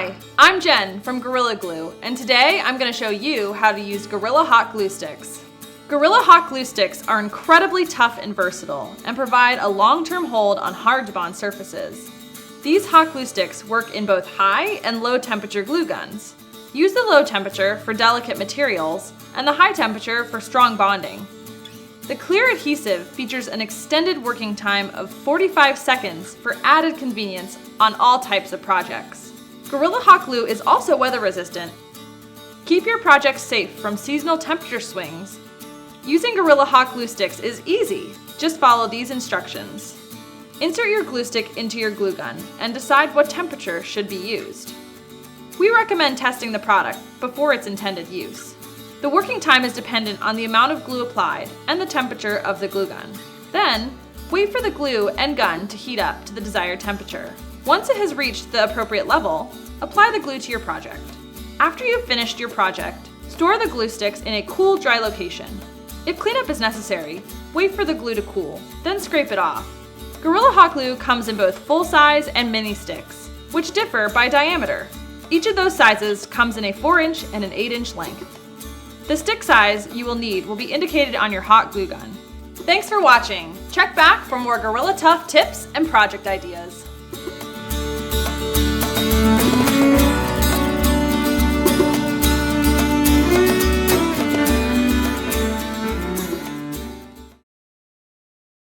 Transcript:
Hi, I'm Jen from Gorilla Glue, and today I'm going to show you how to use Gorilla Hot Glue Sticks. Gorilla Hot Glue Sticks are incredibly tough and versatile and provide a long-term hold on hard-to-bond surfaces. These hot glue sticks work in both high and low temperature glue guns. Use the low temperature for delicate materials and the high temperature for strong bonding. The clear adhesive features an extended working time of 45 seconds for added convenience on all types of projects. Gorilla Hot Glue is also weather resistant. Keep your projects safe from seasonal temperature swings. Using Gorilla Hot Glue Sticks is easy. Just follow these instructions. Insert your glue stick into your glue gun and decide what temperature should be used. We recommend testing the product before its intended use. The working time is dependent on the amount of glue applied and the temperature of the glue gun. Then, wait for the glue and gun to heat up to the desired temperature. Once it has reached the appropriate level, apply the glue to your project. After you've finished your project, store the glue sticks in a cool, dry location. If cleanup is necessary, wait for the glue to cool, then scrape it off. Gorilla Hot Glue comes in both full-size and mini sticks, which differ by diameter. Each of those sizes comes in a 4-inch and an 8-inch length. The stick size you will need will be indicated on your hot glue gun. Thanks for watching. Check back for more Gorilla Tough tips and project ideas.